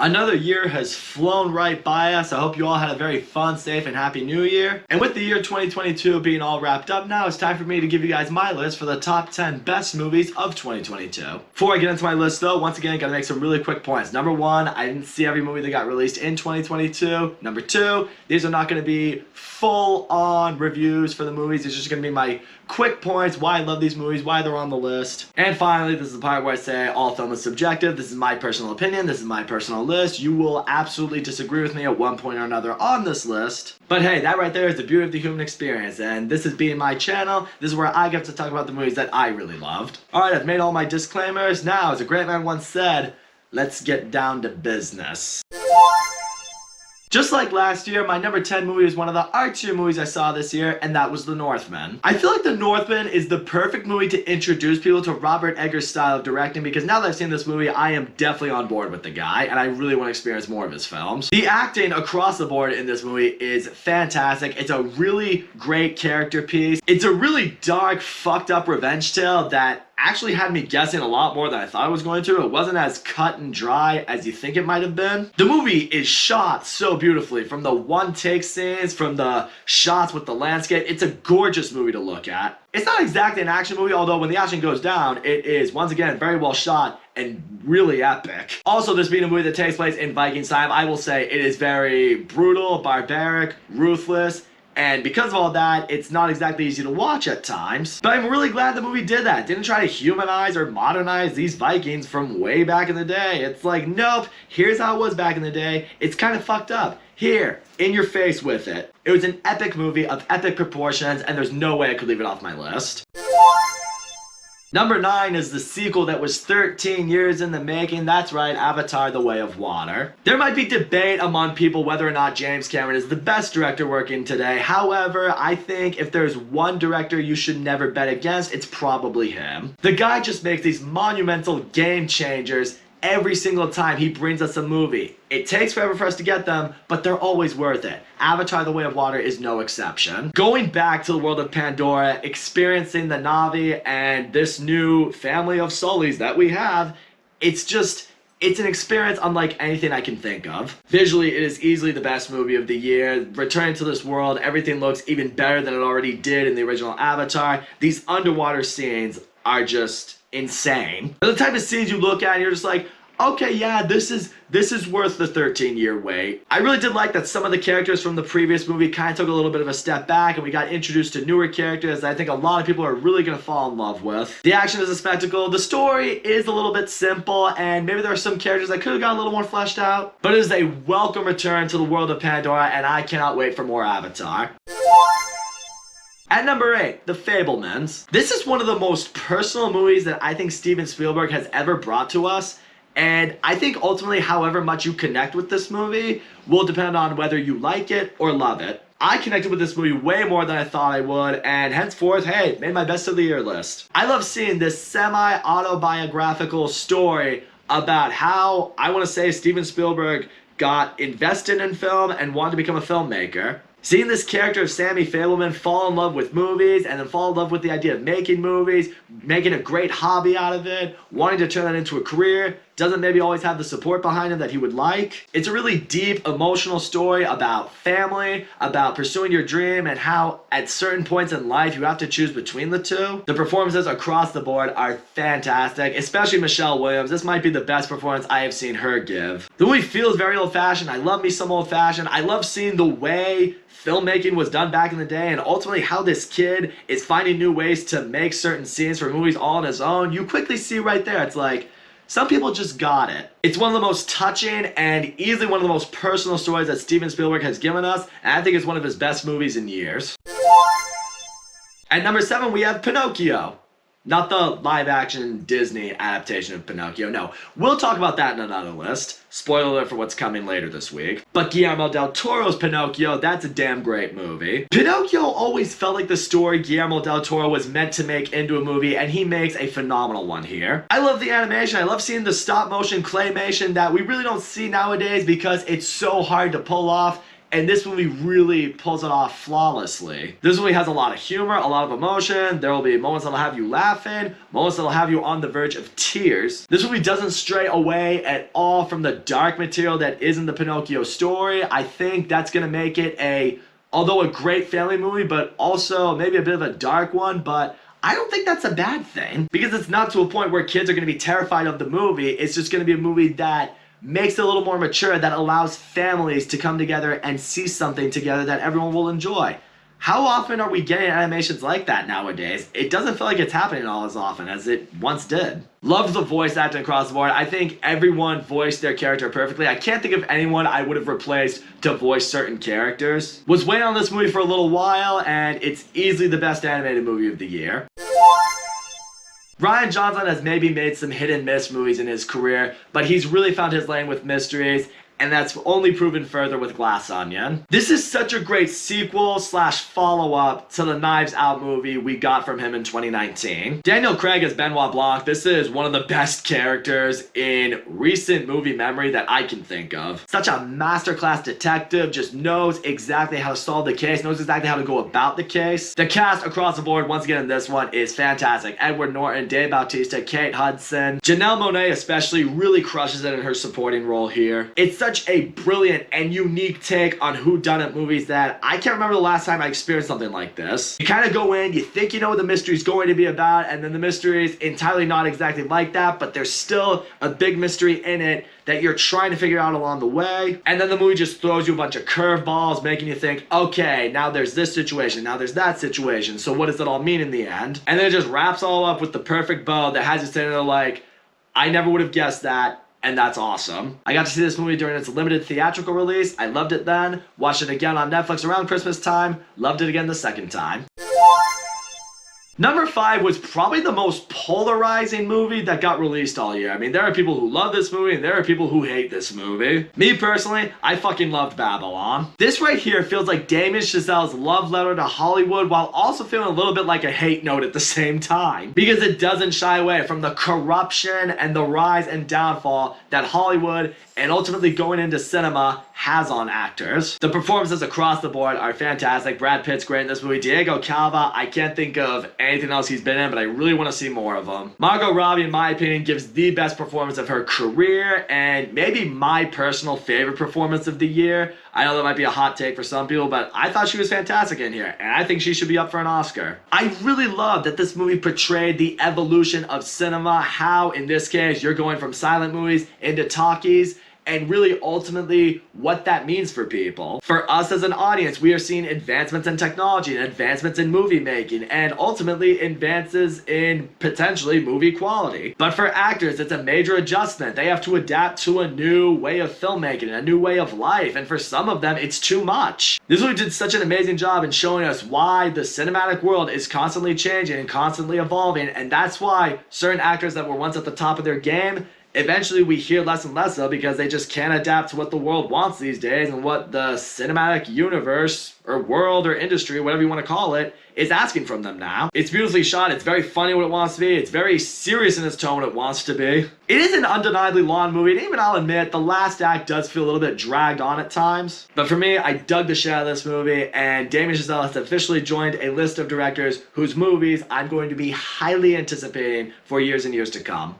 Another year has flown right by us. I hope you all had a very fun, safe, and happy new year. And with the year 2022 being all wrapped up now, it's time for me to give you guys my list for the top 10 best movies of 2022. Before I get into my list though, once again, gotta make some really quick points. Number one, I didn't see every movie that got released in 2022. Number two, these are not gonna be full-on reviews for the movies. It's just gonna be my quick points, why I love these movies, why they're on the list. And finally, this is the part where I say all film is subjective. This is my personal opinion. This is my personal list. You will absolutely disagree with me at one point or another on this list. But hey, that right there is the beauty of the human experience. And this is being my channel. This is where I get to talk about the movies that I really loved. Alright, I've made all my disclaimers. Now, as a great man once said, let's get down to business. Just like last year, my number 10 movie was one of the artsier movies I saw this year, and that was The Northman. I feel like The Northman is the perfect movie to introduce people to Robert Eggers' style of directing, because now that I've seen this movie, I am definitely on board with the guy, and I really want to experience more of his films. The acting across the board in this movie is fantastic. It's a really great character piece. It's a really dark, fucked up revenge tale that actually had me guessing a lot more than I thought it was going to. It wasn't as cut and dry as you think it might have been. The movie is shot so beautifully, from the one-take scenes, from the shots with the landscape. It's a gorgeous movie to look at. It's not exactly an action movie, although when the action goes down, it is, once again, very well shot and really epic. Also, this being a movie that takes place in Vikings time, I will say it is very brutal, barbaric, ruthless, and because of all that, it's not exactly easy to watch at times. But I'm really glad the movie did that. It didn't try to humanize or modernize these Vikings from way back in the day. It's like, nope, here's how it was back in the day. It's kind of fucked up. Here, in your face with it. It was an epic movie of epic proportions, and there's no way I could leave it off my list. Number 9 is the sequel that was 13 years in the making. That's right, Avatar: The Way of Water. There might be debate among people whether or not James Cameron is the best director working today. However, I think if there's one director you should never bet against, it's probably him. The guy just makes these monumental game changers every single time he brings us a movie. It takes forever for us to get them, but they're always worth it. Avatar: The Way of Water is no exception. Going back to the world of Pandora, experiencing the Na'vi and this new family of Sullys that we have, it's an experience unlike anything I can think of. Visually, it is easily the best movie of the year. Returning to this world, everything looks even better than it already did in the original Avatar. These underwater scenes are just insane. They're the type of scenes you look at and you're just like, okay, yeah, this is worth the 13-year wait. I really did like that some of the characters from the previous movie kind of took a little bit of a step back, and we got introduced to newer characters that I think a lot of people are really going to fall in love with. The action is a spectacle. The story is a little bit simple, and maybe there are some characters that could have got a little more fleshed out, but it is a welcome return to the world of Pandora, and I cannot wait for more Avatar. At number 8, The Fable Men. This is one of the most personal movies that I think Steven Spielberg has ever brought to us, and I think ultimately however much you connect with this movie will depend on whether you like it or love it. I connected with this movie way more than I thought I would, and henceforth, hey, made my best of the year list. I love seeing this semi-autobiographical story about how, I want to say, Steven Spielberg got invested in film and wanted to become a filmmaker. Seeing this character of Sammy Fableman fall in love with movies and then fall in love with the idea of making movies, making a great hobby out of it, wanting to turn that into a career, doesn't maybe always have the support behind him that he would like. It's a really deep, emotional story about family, about pursuing your dream, and how at certain points in life you have to choose between the two. The performances across the board are fantastic, especially Michelle Williams. This might be the best performance I have seen her give. The movie feels very old-fashioned. I love me some old-fashioned. I love seeing the way filmmaking was done back in the day, and ultimately how this kid is finding new ways to make certain scenes for movies all on his own. You quickly see right there, it's like, some people just got it. It's one of the most touching and easily one of the most personal stories that Steven Spielberg has given us, and I think it's one of his best movies in years. At number 7, we have Pinocchio. Not the live-action Disney adaptation of Pinocchio, no. We'll talk about that in another list. Spoiler alert for what's coming later this week. But Guillermo del Toro's Pinocchio, that's a damn great movie. Pinocchio always felt like the story Guillermo del Toro was meant to make into a movie, and he makes a phenomenal one here. I love the animation. I love seeing the stop-motion claymation that we really don't see nowadays because it's so hard to pull off. and this movie really pulls it off flawlessly. This movie has a lot of humor, a lot of emotion. There will be moments that'll have you laughing, moments that'll have you on the verge of tears. This movie doesn't stray away at all from the dark material that is in the Pinocchio story. I think that's gonna make it although a great family movie, but also maybe a bit of a dark one, but I don't think that's a bad thing, because it's not to a point where kids are gonna be terrified of the movie. It's just gonna be a movie that makes it a little more mature, that allows families to come together and see something together that everyone will enjoy. How often are we getting animations like that nowadays? It doesn't feel like it's happening all as often as it once did. Loved the voice acting across the board. I think everyone voiced their character perfectly. I can't think of anyone I would have replaced to voice certain characters. Was waiting on this movie for a little while, and it's easily the best animated movie of the year. Rian Johnson has maybe made some hit and miss movies in his career, but he's really found his lane with mysteries, and that's only proven further with Glass Onion. This is such a great sequel slash follow-up to the Knives Out movie we got from him in 2019. Daniel Craig as Benoit Blanc. This is one of the best characters in recent movie memory that I can think of. Such a masterclass detective, just knows exactly how to solve the case, knows exactly how to go about the case. The cast across the board, once again in this one, is fantastic. Edward Norton, Dave Bautista, Kate Hudson. Janelle Monáe especially really crushes it in her supporting role here. It's such a brilliant and unique take on whodunit movies that I can't remember the last time I experienced something like this. You kind of go in, you think you know what the mystery is going to be about, and then the mystery is entirely not exactly like that, but there's still a big mystery in it that you're trying to figure out along the way. And then the movie just throws you a bunch of curveballs, making you think, okay, now there's this situation, now there's that situation, so what does it all mean in the end? And then it just wraps all up with the perfect bow that has you sitting there like, I never would have guessed that. And that's awesome. I got to see this movie during its limited theatrical release. I loved it then. Watched it again on Netflix around Christmas time. Loved it again the second time. Number 5 was probably the most polarizing movie that got released all year. I mean, there are people who love this movie and there are people who hate this movie. Me personally, I fucking loved Babylon. This right here feels like Damien Chazelle's love letter to Hollywood, while also feeling a little bit like a hate note at the same time. Because it doesn't shy away from the corruption and the rise and downfall that Hollywood, and ultimately going into cinema, has on actors. The performances across the board are fantastic. Brad Pitt's great in this movie. Diego Calva, I can't think of anything else he's been in, but I really want to see more of him. Margot Robbie, in my opinion, gives the best performance of her career, and maybe my personal favorite performance of the year. I know that might be a hot take for some people, but I thought she was fantastic in here, and I think she should be up for an Oscar. I really love that this movie portrayed the evolution of cinema, how, in this case, you're going from silent movies into talkies, and really ultimately what that means for people. For us as an audience, we are seeing advancements in technology and advancements in movie making and ultimately advances in potentially movie quality. But for actors, it's a major adjustment. They have to adapt to a new way of filmmaking, a new way of life, and for some of them, it's too much. This movie did such an amazing job in showing us why the cinematic world is constantly changing and constantly evolving, and that's why certain actors that were once at the top of their game, eventually we hear less and less of, because they just can't adapt to what the world wants these days and what the cinematic universe or world or industry, whatever you want to call it, is asking from them now. It's beautifully shot. It's very funny what it wants to be. It's very serious in its tone what it wants to be. It is an undeniably long movie, and even I'll admit the last act does feel a little bit dragged on at times. But for me, I dug the shit out of this movie, and Damien Chazelle has officially joined a list of directors whose movies I'm going to be highly anticipating for years and years to come.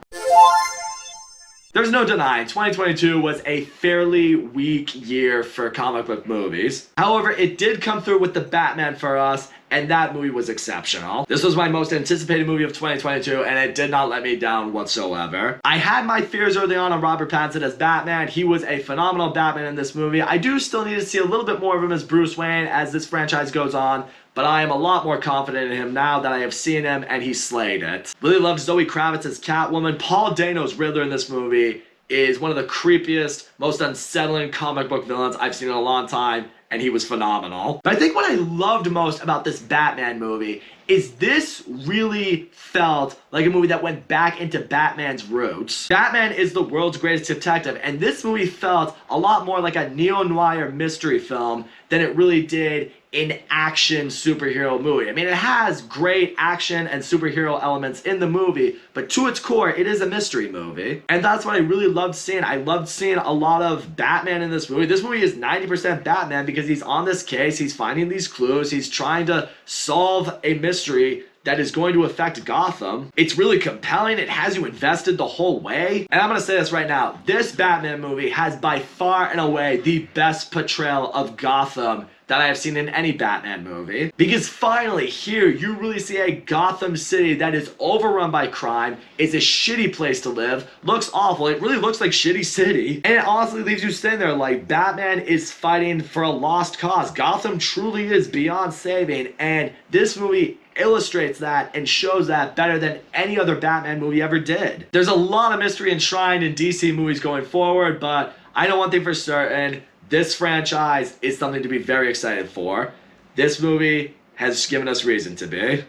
There's no denying, 2022 was a fairly weak year for comic book movies. However, it did come through with The Batman for us, and that movie was exceptional. This was my most anticipated movie of 2022, and it did not let me down whatsoever. I had my fears early on Robert Pattinson as Batman. He was a phenomenal Batman in this movie. I do still need to see a little bit more of him as Bruce Wayne as this franchise goes on, but I am a lot more confident in him now that I have seen him, and he slayed it. Really loved Zoe Kravitz as Catwoman. Paul Dano's Riddler in this movie is one of the creepiest, most unsettling comic book villains I've seen in a long time, and he was phenomenal. But I think what I loved most about this Batman movie is this really felt like a movie that went back into Batman's roots. Batman is the world's greatest detective, and this movie felt a lot more like a neo-noir mystery film than it really did an action superhero movie. I mean, it has great action and superhero elements in the movie, but to its core, it is a mystery movie. And that's what I really loved seeing. I loved seeing a lot of Batman in this movie. This movie is 90% Batman because he's on this case, he's finding these clues, he's trying to solve a mystery that is going to affect Gotham. It's really compelling. It has you invested the whole way. And I'm gonna say this right now. This Batman movie has by far and away the best portrayal of Gotham that I have seen in any Batman movie. Because finally, here, you really see a Gotham City that is overrun by crime, is a shitty place to live, looks awful, it really looks like shitty city, and it honestly leaves you sitting there like Batman is fighting for a lost cause. Gotham truly is beyond saving, and this movie illustrates that and shows that better than any other Batman movie ever did. There's a lot of mystery enshrined in DC movies going forward, but I know one thing for certain. This franchise is something to be very excited for. This movie has given us reason to be.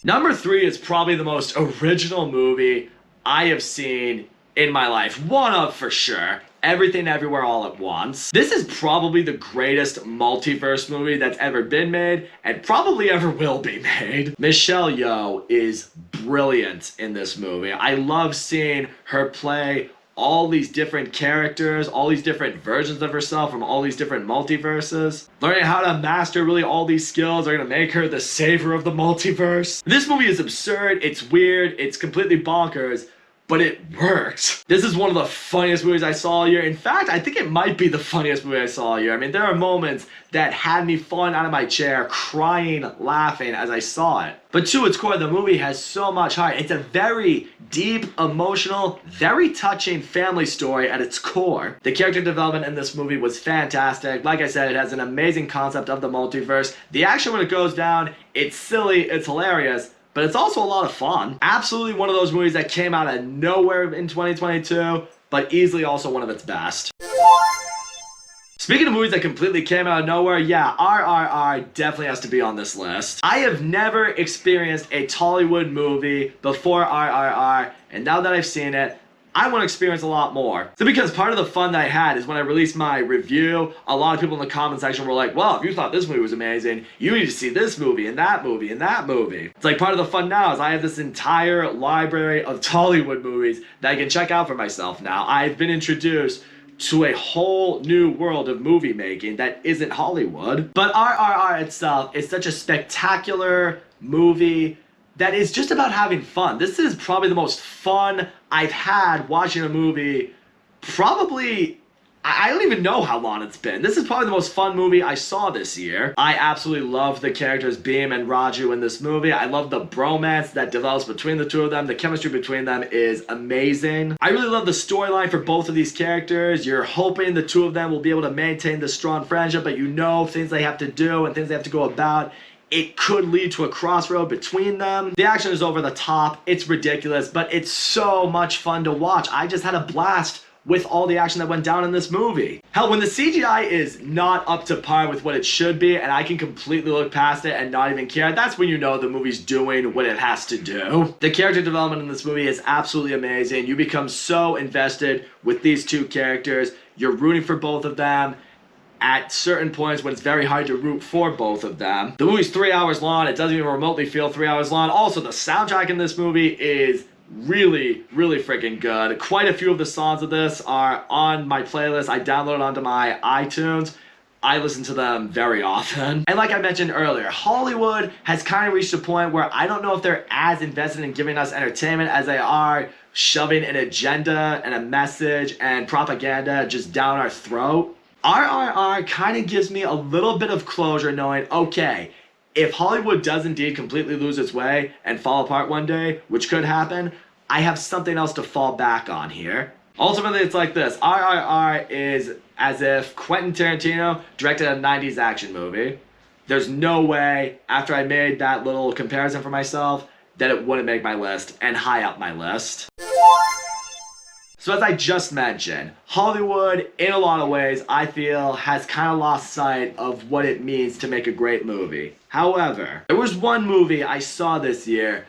Number 3 is probably the most original movie I have seen in my life. One of for sure. Everything Everywhere All at Once. This is probably the greatest multiverse movie that's ever been made and probably ever will be made. Michelle Yeoh is brilliant in this movie. I love seeing her play all these different characters, all these different versions of herself from all these different multiverses. Learning how to master really all these skills are gonna make her the savior of the multiverse. This movie is absurd, it's weird, it's completely bonkers, but it works. This is one of the funniest movies I saw all year. In fact, I think it might be the funniest movie I saw all year. I mean, there are moments that had me falling out of my chair, crying, laughing as I saw it. But to its core, the movie has so much heart. It's a very deep, emotional, very touching family story at its core. The character development in this movie was fantastic. Like I said, it has an amazing concept of the multiverse. The action when it goes down, it's silly, it's hilarious, but it's also a lot of fun. Absolutely one of those movies that came out of nowhere in 2022, but easily also one of its best. Speaking of movies that completely came out of nowhere, yeah, RRR definitely has to be on this list. I have never experienced a Tollywood movie before RRR, and now that I've seen it, I want to experience a lot more. So because part of the fun that I had is when I released my review, a lot of people in the comment section were like, well, if you thought this movie was amazing, you need to see this movie and that movie and that movie. It's like part of the fun now is I have this entire library of Tollywood movies that I can check out for myself now. I've been introduced to a whole new world of movie making that isn't Hollywood. But RRR itself is such a spectacular movie that is just about having fun. This is probably the most fun I've had watching a movie, probably, I don't even know how long it's been. This is probably the most fun movie I saw this year. I absolutely love the characters Beam and Raju in this movie. I love the bromance that develops between the two of them. The chemistry between them is amazing. I really love the storyline for both of these characters. You're hoping the two of them will be able to maintain this strong friendship, but you know things they have to do and things they have to go about. It could lead to a crossroad between them. The action is over the top, it's ridiculous, but it's so much fun to watch. I just had a blast with all the action that went down in this movie. Hell, when the CGI is not up to par with what it should be, and I can completely look past it and not even care, that's when you know the movie's doing what it has to do. The character development in this movie is absolutely amazing. You become so invested with these two characters. You're rooting for both of them at certain points when it's very hard to root for both of them. The movie's 3 hours long. It doesn't even remotely feel 3 hours long. Also, the soundtrack in this movie is really, really freaking good. Quite a few of the songs of this are on my playlist. I download onto my iTunes. I listen to them very often. And like I mentioned earlier, Hollywood has kind of reached a point where I don't know if they're as invested in giving us entertainment as they are shoving an agenda and a message and propaganda just down our throat. RRR kind of gives me a little bit of closure knowing, okay, if Hollywood does indeed completely lose its way and fall apart one day, which could happen, I have something else to fall back on here. Ultimately, it's like this. RRR is as if Quentin Tarantino directed a 90s action movie. There's no way, after I made that little comparison for myself, that it wouldn't make my list and high up my list. So as I just mentioned, Hollywood, in a lot of ways, I feel, has kind of lost sight of what it means to make a great movie. However, there was one movie I saw this year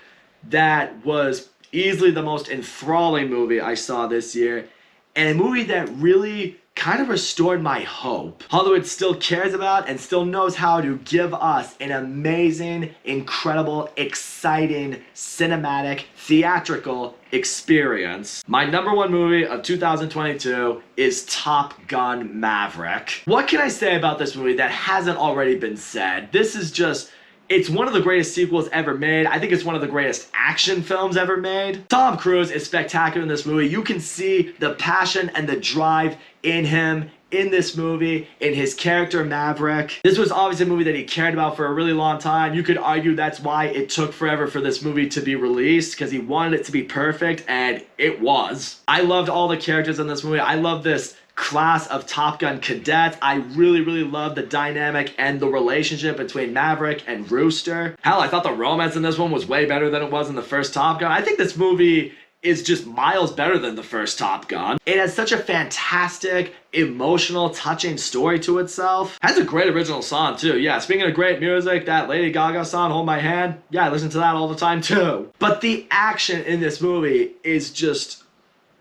that was easily the most enthralling movie I saw this year, and a movie that really kind of restored my hope. Hollywood still cares about and still knows how to give us an amazing, incredible, exciting, cinematic, theatrical experience. My number one movie of 2022 is Top Gun Maverick. What can I say about this movie that hasn't already been said? This is just... it's one of the greatest sequels ever made. I think it's one of the greatest action films ever made. Tom Cruise is spectacular in this movie. You can see the passion and the drive in him in this movie, in his character Maverick. This was obviously a movie that he cared about for a really long time. You could argue that's why it took forever for this movie to be released, because he wanted it to be perfect, and it was. I loved all the characters in this movie. I love this class of Top Gun cadets. I really love the dynamic and the relationship between Maverick and Rooster. Hell, I thought the romance in this one was way better than it was in the first Top Gun. I think this movie is just miles better than the first Top Gun. It has such a fantastic, emotional, touching story to itself. Has a great original song too. Yeah, speaking of great music, that Lady Gaga song, Hold My Hand, yeah, I listen to that all the time too. But the action in this movie is just...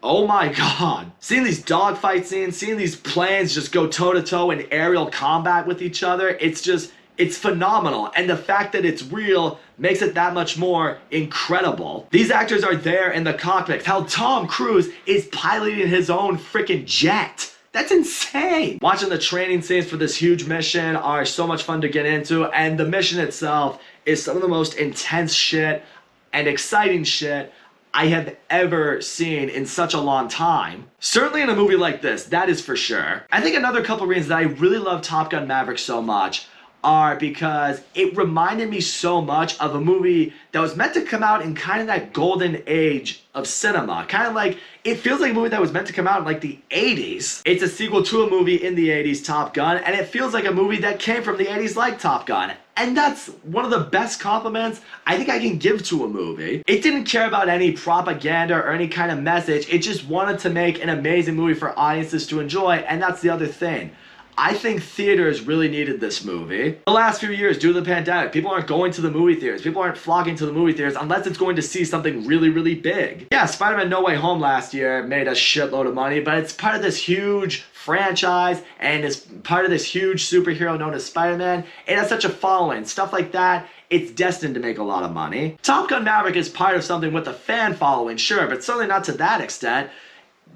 oh my god. Seeing these dogfight scenes, seeing these planes just go toe-to-toe in aerial combat with each other, it's phenomenal. And the fact that it's real makes it that much more incredible. These actors are there in the cockpit. How Tom Cruise is piloting his own freaking jet. That's insane. Watching the training scenes for this huge mission are so much fun to get into, and the mission itself is some of the most intense shit and exciting shit I have ever seen in such a long time. Certainly in a movie like this, that is for sure. I think another couple reasons that I really love Top Gun Maverick so much are because it reminded me so much of a movie that was meant to come out in kind of that golden age of cinema. Kind of like, it feels like a movie that was meant to come out in like the 80s. It's a sequel to a movie in the 80s, Top Gun, and it feels like a movie that came from the 80s like Top Gun. And that's one of the best compliments I think I can give to a movie. It didn't care about any propaganda or any kind of message. It just wanted to make an amazing movie for audiences to enjoy, and that's the other thing. I think theaters really needed this movie. The last few years, due to the pandemic, people aren't going to the movie theaters. People aren't flocking to the movie theaters unless it's going to see something really big. Yeah, Spider-Man No Way Home last year made a shitload of money, but it's part of this huge franchise and is part of this huge superhero known as Spider-Man. It has such a following. Stuff like that, it's destined to make a lot of money. Top Gun Maverick is part of something with a fan following, sure, but certainly not to that extent.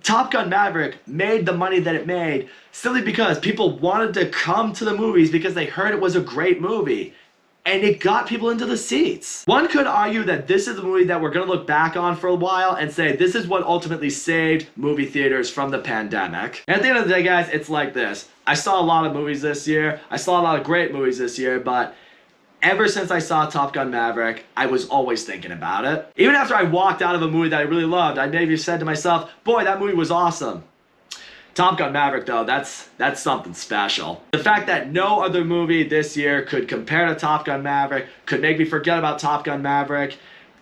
Top Gun Maverick made the money that it made simply because people wanted to come to the movies because they heard it was a great movie. And it got people into the seats. One could argue that this is a movie that we're going to look back on for a while and say this is what ultimately saved movie theaters from the pandemic. And at the end of the day, guys, it's like this. I saw a lot of movies this year. I saw a lot of great movies this year, but ever since I saw Top Gun Maverick, I was always thinking about it. Even after I walked out of a movie that I really loved, I maybe said to myself, boy, that movie was awesome. Top Gun Maverick, though, that's something special. The fact that no other movie this year could compare to Top Gun Maverick, could make me forget about Top Gun Maverick,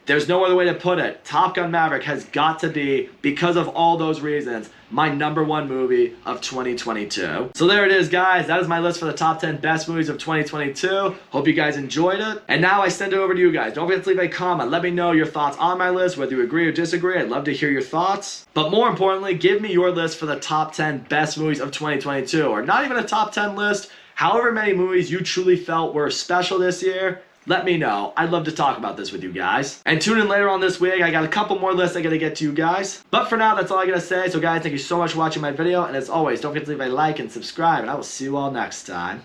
there's no other way to put it. Top Gun Maverick has got to be, because of all those reasons, my #1 movie of 2022. So there it is, guys. That is my list for the top 10 best movies of 2022. Hope you guys enjoyed it. And now I send it over to you guys. Don't forget to leave a comment. Let me know your thoughts on my list, whether you agree or disagree. I'd love to hear your thoughts. But more importantly, give me your list for the top 10 best movies of 2022. Or not even a top 10 list. However many movies you truly felt were special this year, let me know. I'd love to talk about this with you guys. And tune in later on this week. I got a couple more lists I gotta get to you guys. But for now, that's all I gotta say. So guys, thank you so much for watching my video. And as always, don't forget to leave a like and subscribe. And I will see you all next time.